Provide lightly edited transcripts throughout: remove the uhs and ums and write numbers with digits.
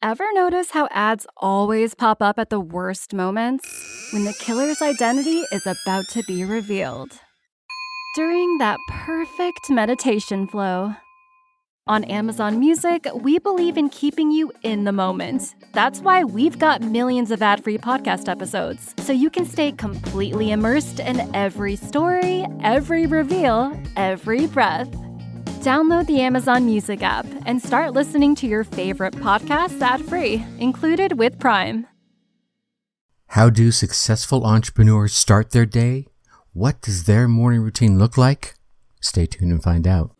Ever notice how ads always pop up at the worst moments? When the killer's identity is about to be revealed. During that perfect meditation flow. On Amazon Music, we believe in keeping you in the moment. That's why we've got millions of ad-free podcast episodes, so you can stay completely immersed in every story, every reveal, every breath. Download the Amazon Music app and start listening to your favorite podcasts ad-free, included with Prime. How do successful entrepreneurs start their day? What does their morning routine look like? Stay tuned and find out.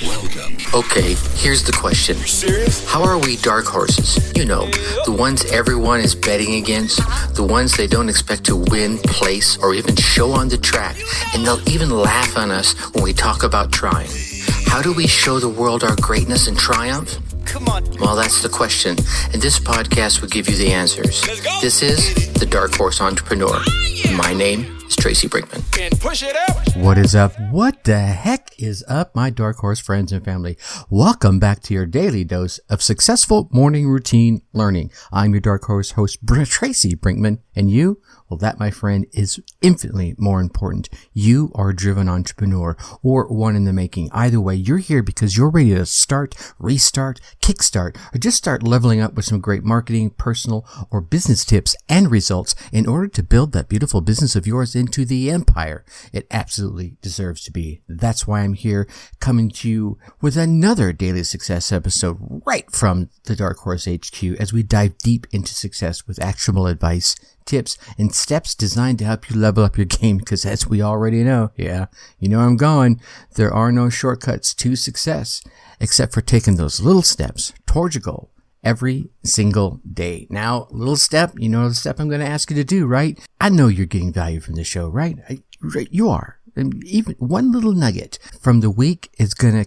Welcome. Okay, here's the question. Serious? How are we dark horses? You know, the ones everyone is betting against, the ones they don't expect to win, place, or even show on the track, and they'll even laugh on us when we talk about trying. How do we show the world our greatness and triumph? Come on. Well, that's the question, and this podcast will give you the answers. Let's go. This is The Dark Horse Entrepreneur. My name is Tracy Brinkman. And push it up. What is up? What the heck is up, my Dark Horse friends and family? Welcome back to your daily dose of successful morning routine learning. I'm your Dark Horse host, Tracy Brinkman, and you? Well, that, my friend, is infinitely more important. You are a driven entrepreneur or one in the making. Either way, you're here because you're ready to start, restart, kickstart, or just start leveling up with some great marketing, personal, or business tips and results in order to build that beautiful business of yours into the empire it absolutely deserves to be. That's why I'm here coming to you with another Daily Success episode right from the Dark Horse HQ as we dive deep into success with actionable advice, tips, and steps designed to help you level up your game, because as we already know, you know I'm going, there are no shortcuts to success except for taking those little steps towards your goal every single day. Now, little step, you know the step I'm going to ask you to do, right? I know you're getting value from the show, right? You are. And even one little nugget from the week is can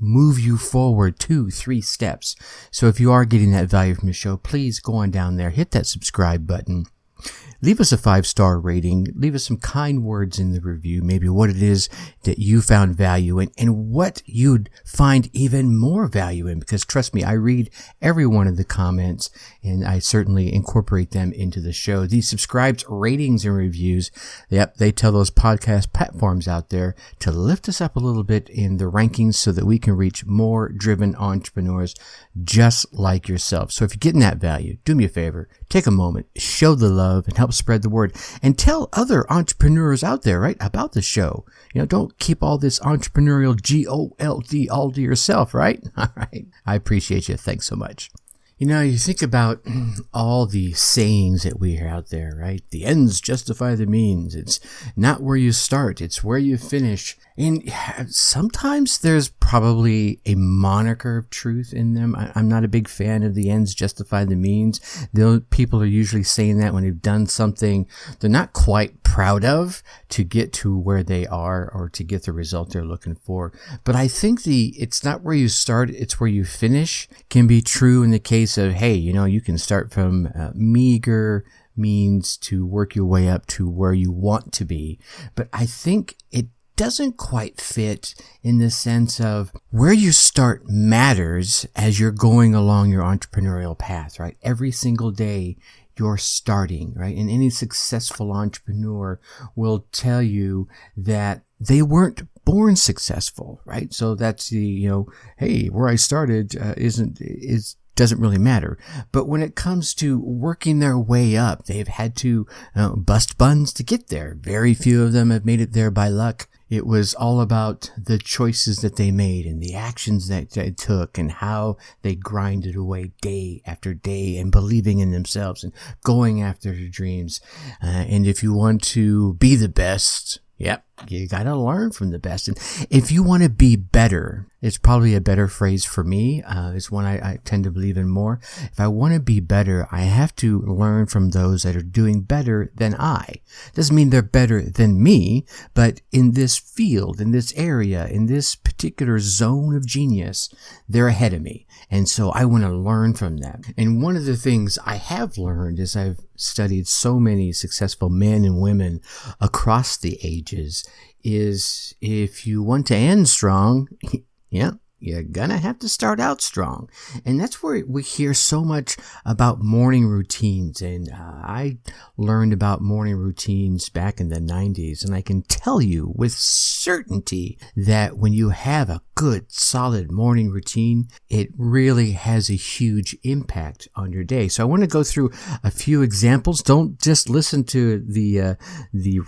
move you forward 2-3 steps. So if you are getting that value from the show, please go on down there, hit that subscribe button. Leave us a 5-star rating. Leave us some kind words in the review, maybe what it is that you found value in and what you'd find even more value in, because trust me, I read every one of the comments and I certainly incorporate them into the show. These subscribes, ratings, and reviews, they tell those podcast platforms out there to lift us up a little bit in the rankings so that we can reach more driven entrepreneurs just like yourself. So if you're getting that value, do me a favor, take a moment, show the love, and help spread the word, and tell other entrepreneurs out there, right, about the show. Don't keep all this entrepreneurial GOLD all to yourself, right? All right. I appreciate you. Thanks so much. You think about all the sayings that we hear out there, right? The ends justify the means. It's not where you start, it's where you finish. And sometimes there's probably a moniker of truth in them. I'm not a big fan of the ends justify the means. People are usually saying that when they've done something they're not quite proud of to get to where they are or to get the result they're looking for. But I think it's not where you start, it's where you finish can be true in the case of, hey, you can start from meager means to work your way up to where you want to be. But I think it doesn't quite fit in the sense of where you start matters as you're going along your entrepreneurial path, right? Every single day you're starting, right? And any successful entrepreneur will tell you that they weren't born successful, right? So that's the, hey, where I started doesn't really matter. But when it comes to working their way up, they've had to bust buns to get there. Very few of them have made it there by luck. It was all about the choices that they made and the actions that they took and how they grinded away day after day and believing in themselves and going after their dreams. And if you want to be the best, you got to learn from the best. And if you want to be better, it's probably a better phrase for me. It's one I tend to believe in more. If I want to be better, I have to learn from those that are doing better than I. Doesn't mean they're better than me, but in this field, in this area, in this particular zone of genius, they're ahead of me. And so I want to learn from them. And one of the things I have learned is I've studied so many successful men and women across the ages is if you want to end strong, you're gonna have to start out strong. And that's where we hear so much about morning routines. And I learned about morning routines back in the 90s. And I can tell you with certainty that when you have a good, solid morning routine, it really has a huge impact on your day. So I want to go through a few examples. Don't just listen to the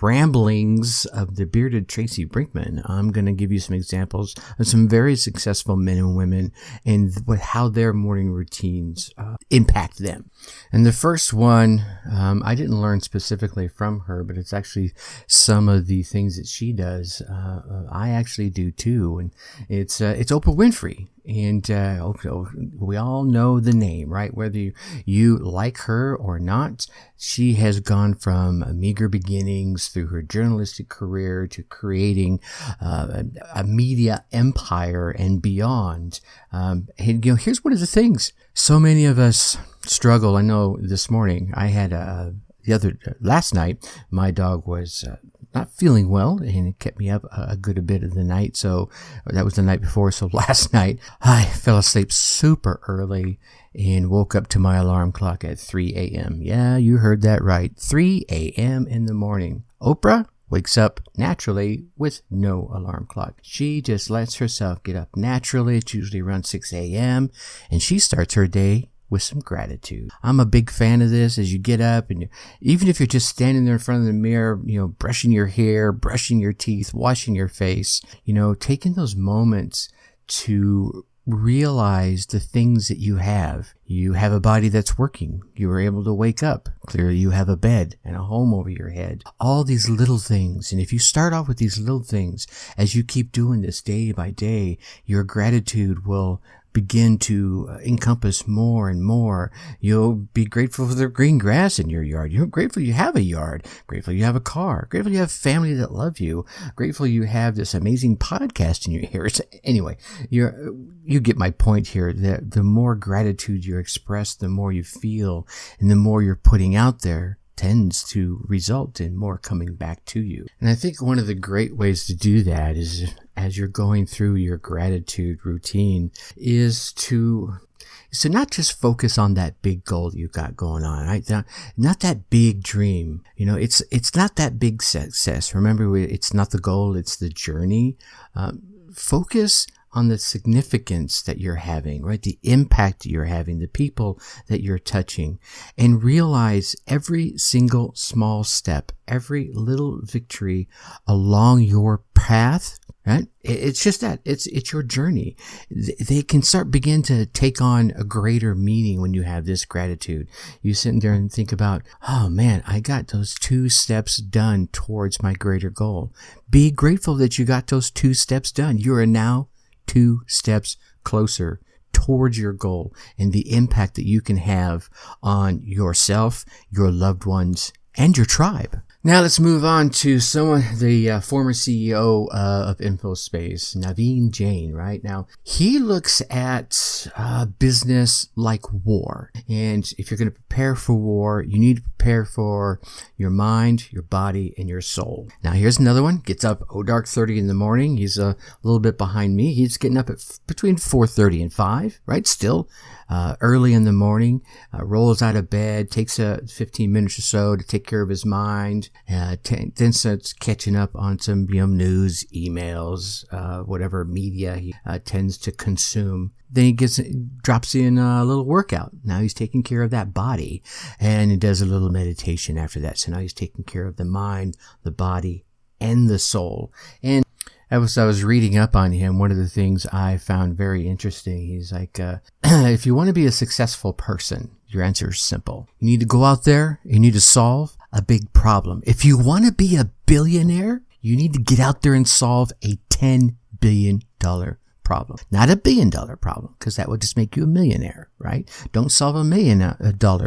ramblings of the bearded Tracy Brinkman. I'm going to give you some examples of some very successful men and women and how their morning routines impact them. And the first one, I didn't learn specifically from her, but it's actually some of the things that she does. I actually do too. And it's Oprah Winfrey. And we all know the name, right? Whether you like her or not, she has gone from meager beginnings through her journalistic career to creating a media empire and beyond. And here's one of the things. So many of us struggle. I know this morning I had last night, my dog was not feeling well, and it kept me up a good bit of the night. So that was the night before. So last night I fell asleep super early and woke up to my alarm clock at 3 a.m. Yeah, you heard that right. 3 a.m. in the morning. Oprah wakes up naturally with no alarm clock. She just lets herself get up naturally. It's usually around 6 a.m. and she starts her day with some gratitude. I'm a big fan of this. As you get up, and even if you're just standing there in front of the mirror, brushing your hair, brushing your teeth, washing your face, taking those moments to realize the things that you have. You have a body that's working. You were able to wake up. Clearly you have a bed and a home over your head. All these little things. And if you start off with these little things, as you keep doing this day by day, your gratitude will begin to encompass more and more. You'll be grateful for the green grass in your yard. You're grateful you have a yard. Grateful you have a car. Grateful you have family that love you. Grateful you have this amazing podcast in your ears. Anyway, you get my point here. That the more gratitude you express, the more you feel, and the more you're putting out there tends to result in more coming back to you. And I think one of the great ways to do that is, as you're going through your gratitude routine, is to not just focus on that big goal you got going on, right? Not that big dream. It's not that big success. Remember, it's not the goal, it's the journey. Focus on the significance that you're having, right? The impact that you're having, the people that you're touching, and realize every single small step, every little victory along your path, right? It's just that. It's your journey. They can begin to take on a greater meaning when you have this gratitude. You sit there and think about, oh man, I got those 2 steps done towards my greater goal. Be grateful that you got those 2 steps done. You are now 2 steps closer towards your goal and the impact that you can have on yourself, your loved ones, and your tribe. Now let's move on to the former CEO of InfoSpace, Naveen Jain, right? Now, he looks at business like war. And if you're going to prepare for war, you need to prepare for your mind, your body, and your soul. Now, here's another one. Gets up dark 30 in the morning. He's a little bit behind me. He's getting up at between 4:30 and 5, right? Still early in the morning, rolls out of bed, takes 15 minutes or so to take care of his mind, then starts catching up on some news, emails, whatever media he tends to consume. Then he drops in a little workout. Now he's taking care of that body, and he does a little meditation after that. So now he's taking care of the mind, the body, and the soul. And I was reading up on him. One of the things I found very interesting, he's like, if you want to be a successful person, your answer is simple. You need to go out there, you need to solve a big problem. If you want to be a billionaire, you need to get out there and solve a $10 billion problem. Not a $1 billion problem, because that would just make you a millionaire, right? Don't solve $1 million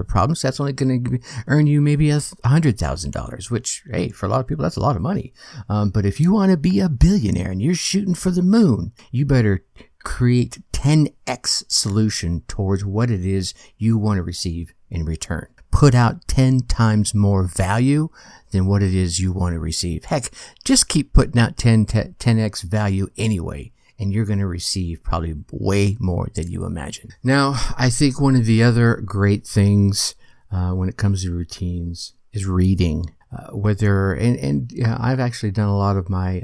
problem. So that's only going to earn you maybe $100,000, which, hey, for a lot of people, that's a lot of money. But if you want to be a billionaire and you're shooting for the moon, you better create 10x solution towards what it is you want to receive in return. Put out 10 times more value than what it is you want to receive. Heck, just keep putting out 10x value anyway, and you're going to receive probably way more than you imagine. Now, I think one of the other great things when it comes to routines is reading. I've actually done a lot of my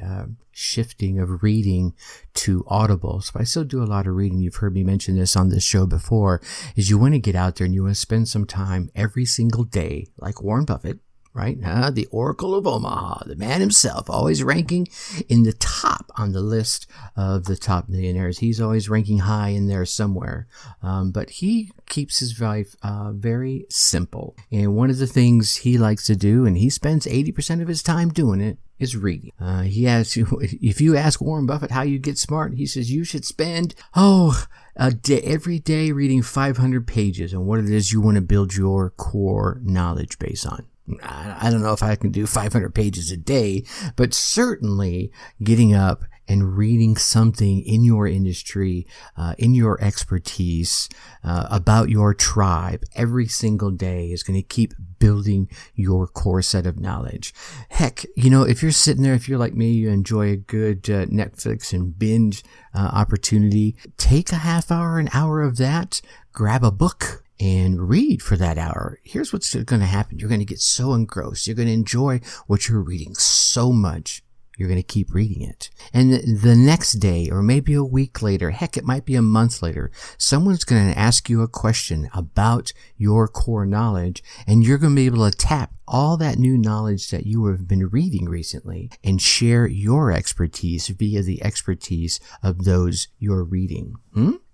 shifting of reading to Audible. So I still do a lot of reading. You've heard me mention this on this show before, is you want to get out there and you want to spend some time every single day, like Warren Buffett, right? The Oracle of Omaha, the man himself, always ranking in the top on the list of the top millionaires. He's always ranking high in there somewhere. But he keeps his life very simple. And one of the things he likes to do, and he spends 80% of his time doing it, is reading. If you ask Warren Buffett how you get smart, he says you should spend, every day reading 500 pages on what it is you want to build your core knowledge base on. I don't know if I can do 500 pages a day, but certainly getting up and reading something in your industry, in your expertise, about your tribe every single day is going to keep building your core set of knowledge. Heck, if you're sitting there, if you're like me, you enjoy a good Netflix and binge opportunity, take a half hour, an hour of that, grab a book, and read for that hour. Here's what's going to happen. You're going to get so engrossed. You're going to enjoy what you're reading so much. You're going to keep reading it. And the next day, or maybe a week later, heck, it might be a month later, someone's going to ask you a question about your core knowledge, and you're going to be able to tap all that new knowledge that you have been reading recently and share your expertise via the expertise of those you're reading.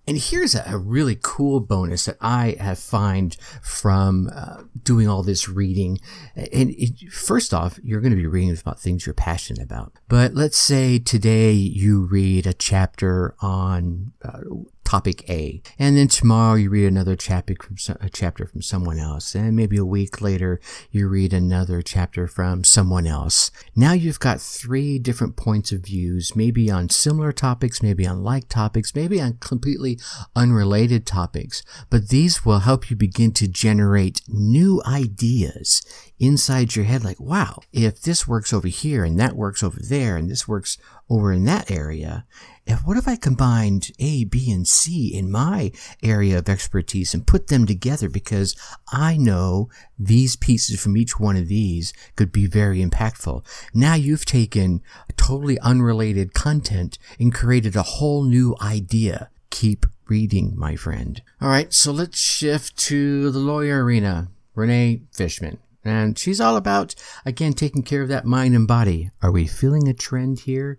And here's a really cool bonus that I have found from doing all this reading. And first off, you're going to be reading about things you're passionate about. But let's say today you read a chapter on topic A, and then tomorrow you read another chapter from someone else, and maybe a week later you read another chapter from someone else. Now you've got 3 different points of views, maybe on similar topics, maybe on like topics, maybe on completely unrelated topics, but these will help you begin to generate new ideas inside your head, like, wow, if this works over here and that works over there and this works over in that area, what if I combined A, B, and C in my area of expertise and put them together, because I know these pieces from each one of these could be very impactful. Now you've taken totally unrelated content and created a whole new idea. Keep reading, my friend. All right, so let's shift to the lawyer arena. Renee Fishman. And she's all about, again, taking care of that mind and body. Are we feeling a trend here?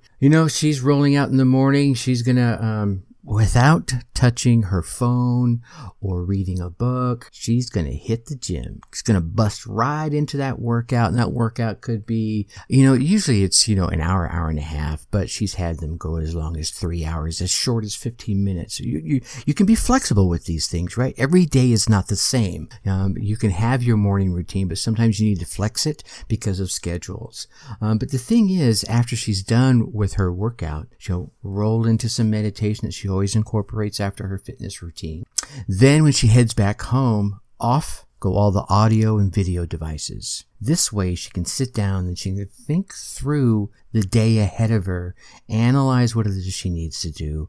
She's rolling out in the morning. She's going to, without touching her phone or reading a book, she's going to hit the gym. She's going to bust right into that workout. And that workout could be, usually it's, an hour, hour and a half, but she's had them go as long as 3 hours, as short as 15 minutes. You can be flexible with these things, right? Every day is not the same. You can have your morning routine, but sometimes you need to flex it because of schedules. But the thing is, after she's done with her workout, she'll roll into some meditation that she always incorporates after her fitness routine. Then when she heads back home, off go all the audio and video devices. This way she can sit down and she can think through the day ahead of her, analyze what it is she needs to do,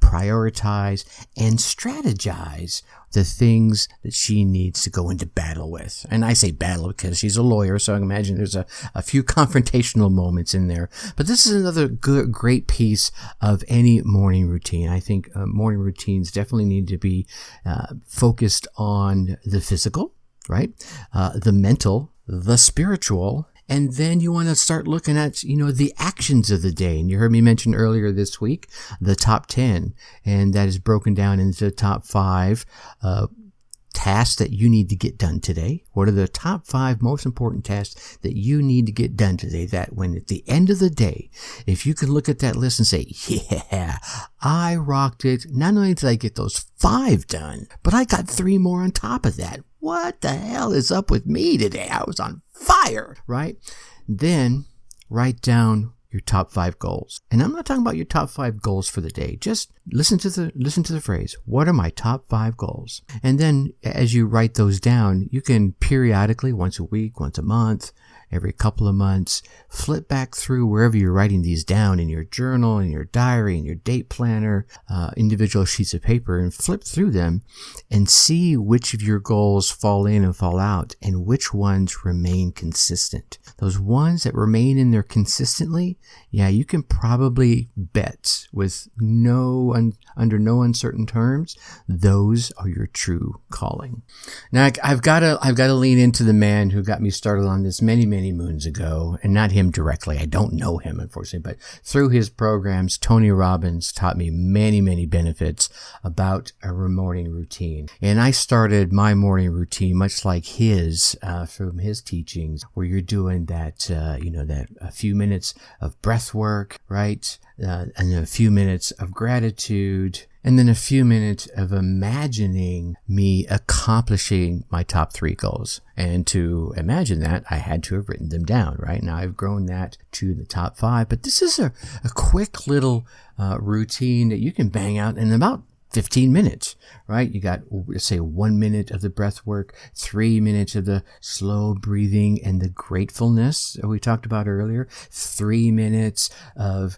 prioritize and strategize the things that she needs to go into battle with. And I say battle because she's a lawyer, so I can imagine there's a few confrontational moments in there. But this is another great piece of any morning routine. I think morning routines definitely need to be focused on the physical, right? The mental, the spiritual, and then you want to start looking at, the actions of the day. And you heard me mention earlier this week, the top 10, and that is broken down into the top 5 tasks that you need to get done today. What are the top 5 most important tasks that you need to get done today? That when at the end of the day, if you can look at that list and say, yeah, I rocked it. Not only did I get those 5 done, but I got 3 more on top of that. What the hell is up with me today? I was on fire, right? Then write down your top 5 goals. And I'm not talking about your top 5 goals for the day. Just listen to the phrase, what are my top 5 goals? And then as you write those down, you can periodically, once a week, once a month, every couple of months, flip back through wherever you're writing these down in your journal, in your diary, in your date planner, individual sheets of paper, and flip through them and see which of your goals fall in and fall out and which ones remain consistent. Those ones that remain in there consistently, yeah, you can probably bet with under no uncertain terms, those are your true calling. Now, I've got to lean into the man who got me started on this many, many moons ago, and not him directly. I don't know him, unfortunately, but through his programs, Tony Robbins taught me many, many benefits about a morning routine. And I started my morning routine much like his, from his teachings, where you're doing that, that a few minutes of breath work, right? And a few minutes of gratitude, and then a few minutes of imagining me accomplishing my top 3 goals. And to imagine that, I had to have written them down, right? Now I've grown that to the top 5, but this is a quick little routine that you can bang out in about 15 minutes, right? You got, let's say, 1 minute of the breath work, 3 minutes of the slow breathing and the gratefulness that we talked about earlier, 3 minutes of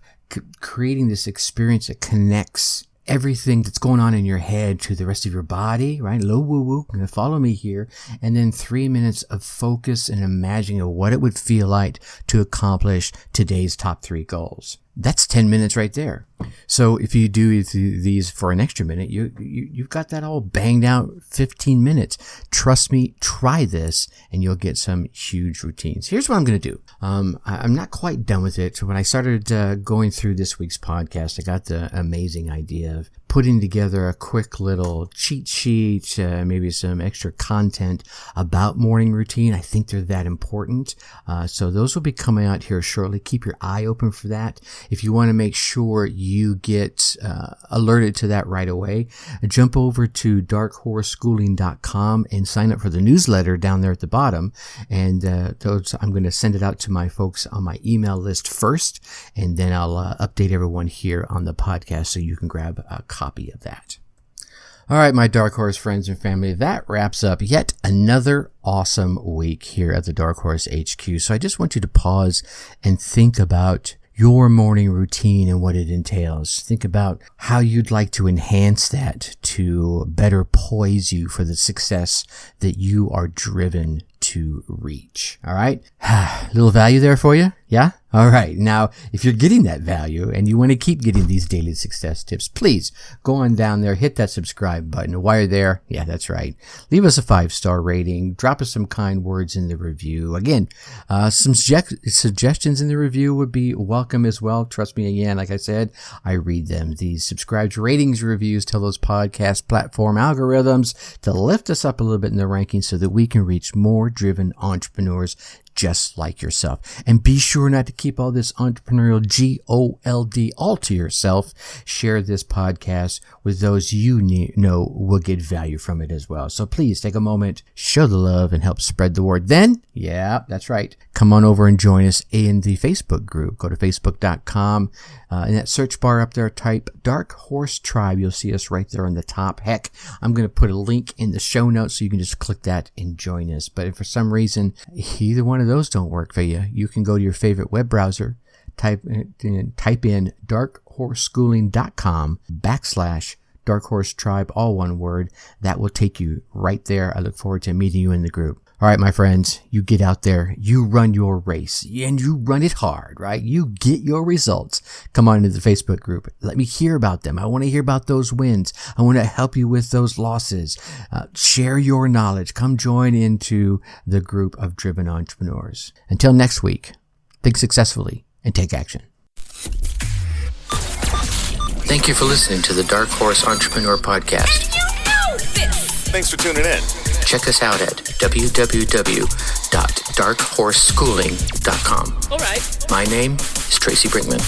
creating this experience that connects everything that's going on in your head to the rest of your body, right? Low woo-woo, follow me here. And then 3 minutes of focus and imagining of what it would feel like to accomplish today's top 3 goals. That's 10 minutes right there. So if you do these for an extra minute, you've got that all banged out 15 minutes. Trust me, try this and you'll get some huge routines. Here's what I'm going to do. I'm not quite done with it. So when I started going through this week's podcast, I got the amazing idea of putting together a quick little cheat sheet, maybe some extra content about morning routine. I think they're that important. So those will be coming out here shortly. Keep your eye open for that. If you want to make sure you get alerted to that right away, jump over to darkhorseschooling.com and sign up for the newsletter down there at the bottom. And I'm going to send it out to my folks on my email list first, and then I'll update everyone here on the podcast so you can grab a copy of that. All right, my Dark Horse friends and family, that wraps up yet another awesome week here at the Dark Horse HQ. So I just want you to pause and think about your morning routine and what it entails. Think about how you'd like to enhance that to better poise you for the success that you are driven to reach. All right. Little value there for you. Yeah. All right. Now, if you're getting that value and you want to keep getting these daily success tips, please go on down there, hit that subscribe button. While you're there, yeah, that's right. Leave us a 5-star rating. Drop us some kind words in the review. Again, some suggestions in the review would be welcome as well. Trust me, again, like I said, I read them. These subscribes, ratings, reviews tell those podcast platform algorithms to lift us up a little bit in the rankings so that we can reach more driven entrepreneurs just like yourself. And be sure not to keep all this entrepreneurial GOLD all to yourself. Share this podcast with those you know will get value from it as well. So please take a moment, show the love, and help spread the word. Then, yeah, that's right, come on over and join us in the Facebook group. Go to facebook.com. In that search bar up there, type Dark Horse Tribe. You'll see us right there on the top. Heck, I'm going to put a link in the show notes so you can just click that and join us. But if for some reason either one of those don't work for you, you can go to your favorite web browser, type in darkhorseschooling.com/Dark Horse Tribe, all one word. That will take you right there. I look forward to meeting you in the group. All right, my friends, you get out there, you run your race, and you run it hard, right? You get your results. Come on into the Facebook group. Let me hear about them. I want to hear about those wins. I want to help you with those losses. Share your knowledge. Come join into the group of driven entrepreneurs. Until next week, think successfully and take action. Thank you for listening to the Dark Horse Entrepreneur Podcast. Did you know this? Thanks for tuning in. Check us out at www.darkhorseschooling.com. All right. My name is Tracy Brinkman.